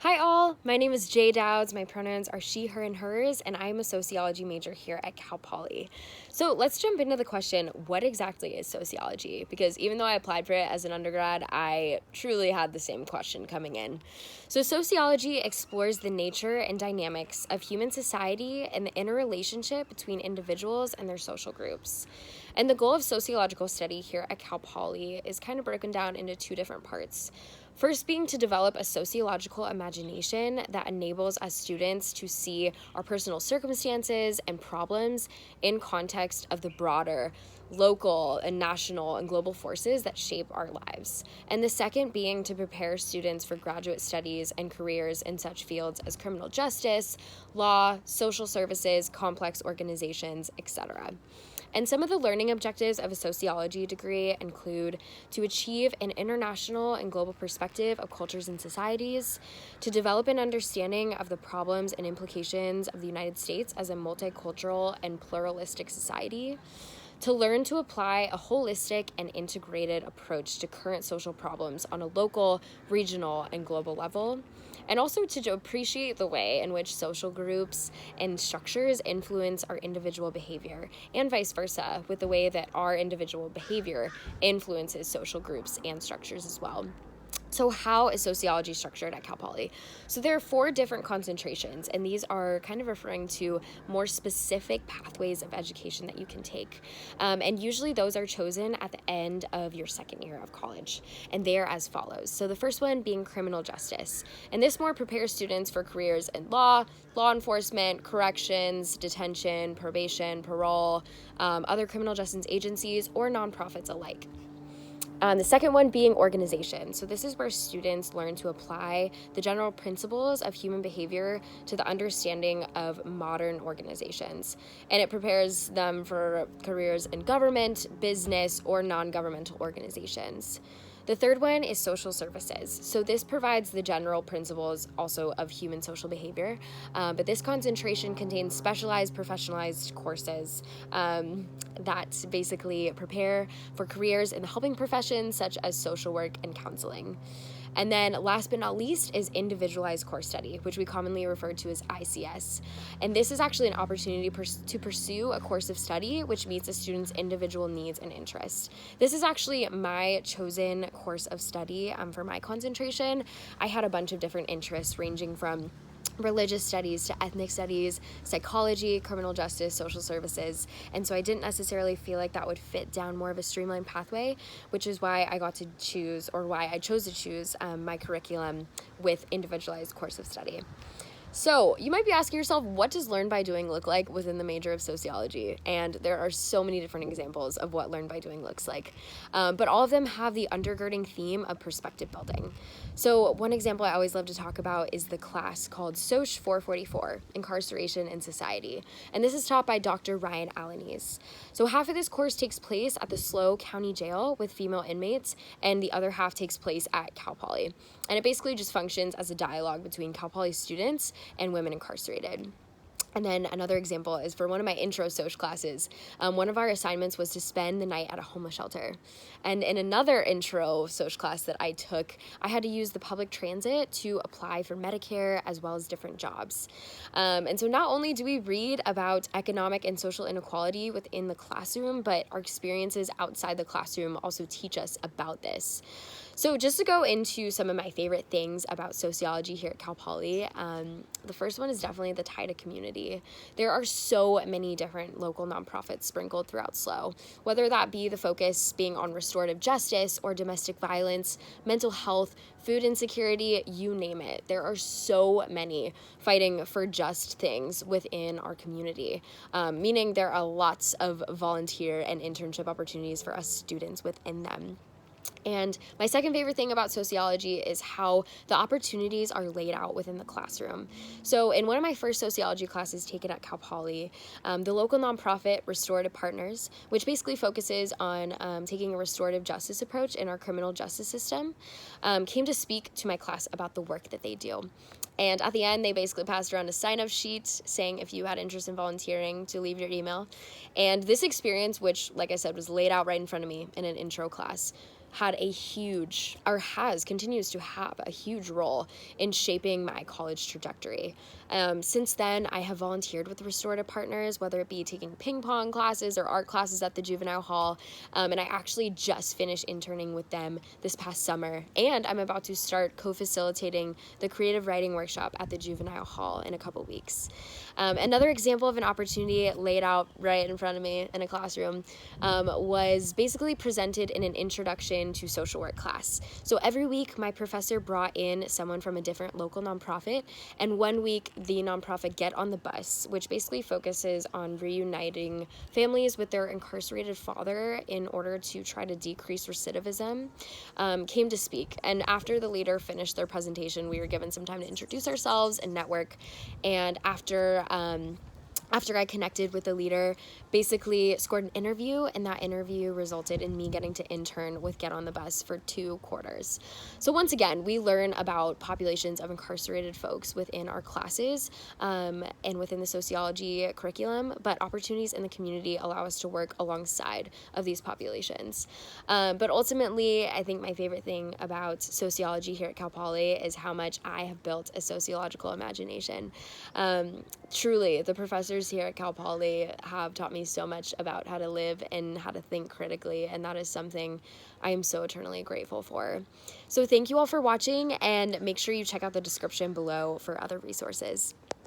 Hi all, my name is Jay Dowds, my pronouns are she, her, and hers, and I'm a sociology major here at Cal Poly. So let's jump into the question, what exactly is sociology? Because even though I applied for it as an undergrad, I truly had the same question coming in. So sociology explores the nature and dynamics of human society and the interrelationship between individuals and their social groups. And the goal of sociological study here at Cal Poly is kind of broken down into two different parts. First being to develop a sociological imagination that enables us students to see our personal circumstances and problems in context of the broader local and national and global forces that shape our lives. And the second being to prepare students for graduate studies and careers in such fields as criminal justice, law, social services, complex organizations, etc. And some of the learning objectives of a sociology degree include to achieve an international and global perspective of cultures and societies, to develop an understanding of the problems and implications of the United States as a multicultural and pluralistic society, to learn to apply a holistic and integrated approach to current social problems on a local, regional, and global level, and also to appreciate the way in which social groups and structures influence our individual behavior, and vice versa, with the way that our individual behavior influences social groups and structures as well. So how is sociology structured at Cal Poly? So there are 4 different concentrations, and these are kind of referring to more specific pathways of education that you can take. And usually those are chosen at the end of your second year of college, and they are as follows. So the first one being criminal justice, and this more prepares students for careers in law, law enforcement, corrections, detention, probation, parole, other criminal justice agencies, or nonprofits alike. The second one being organization. So this is where students learn to apply the general principles of human behavior to the understanding of modern organizations. And it prepares them for careers in government, business, or non-governmental organizations. The third one is social services. So this provides the general principles also of human social behavior, but this concentration contains specialized, professionalized courses that basically prepare for careers in the helping professions such as social work and counseling. And then last but not least is individualized course study, which we commonly refer to as ICS. And this is actually an opportunity to pursue a course of study which meets a student's individual needs and interests. This is actually my chosen course of study for my concentration. I had a bunch of different interests ranging from religious studies to ethnic studies, psychology, criminal justice, social services, and so I didn't necessarily feel like that would fit down more of a streamlined pathway, which is why I chose to choose my curriculum with individualized course of study. So you might be asking yourself, what does learn by doing look like within the major of sociology? And there are so many different examples of what learn by doing looks like. But all of them have the undergirding theme of perspective building. So one example I always love to talk about is the class called Soc 444, Incarceration in Society. And this is taught by Dr. Ryan Alaniz. So half of this course takes place at the SLO County Jail with female inmates, and the other half takes place at Cal Poly. And it basically just functions as a dialogue between Cal Poly students and women incarcerated. And then another example is for one of my intro Soc classes. One of our assignments was to spend the night at a homeless shelter. And in another intro Soc class that I took, I had to use the public transit to apply for Medicare as well as different jobs. And so not only do we read about economic and social inequality within the classroom, but our experiences outside the classroom also teach us about this. So just to go into some of my favorite things about sociology here at Cal Poly, the first one is definitely the tie to community. There are so many different local nonprofits sprinkled throughout SLO, whether that be the focus being on restorative justice or domestic violence, mental health, food insecurity, you name it. There are so many fighting for just things within our community, meaning there are lots of volunteer and internship opportunities for us students within them. And my second favorite thing about sociology is how the opportunities are laid out within the classroom. So in one of my first sociology classes taken at Cal Poly, the local nonprofit Restorative Partners, which basically focuses on taking a restorative justice approach in our criminal justice system, came to speak to my class about the work that they do. And at the end, they basically passed around a sign-up sheet saying if you had interest in volunteering to leave your email. And this experience, which, like I said, was laid out right in front of me in an intro class, had a huge, or continues to have a huge role in shaping my college trajectory. Since then, I have volunteered with restorative partners, whether it be taking ping pong classes or art classes at the juvenile hall, and I actually just finished interning with them this past summer, and I'm about to start co-facilitating the creative writing workshop at the juvenile hall in a couple weeks. Another example of an opportunity laid out right in front of me in a classroom was basically presented in an introduction to social work class. So every week, my professor brought in someone from a different local nonprofit, and one week, the nonprofit Get on the Bus, which basically focuses on reuniting families with their incarcerated father in order to try to decrease recidivism, came to speak. And after the leader finished their presentation, we were given some time to introduce ourselves and network. And after I connected with the leader, basically scored an interview, and that interview resulted in me getting to intern with Get on the Bus for 2 quarters. So once again, we learn about populations of incarcerated folks within our classes and within the sociology curriculum, but opportunities in the community allow us to work alongside of these populations. But ultimately, I think my favorite thing about sociology here at Cal Poly is how much I have built a sociological imagination. Truly, the professors here at Cal Poly have taught me so much about how to live and how to think critically, and that is something I am so eternally grateful for. So thank you all for watching, and make sure you check out the description below for other resources.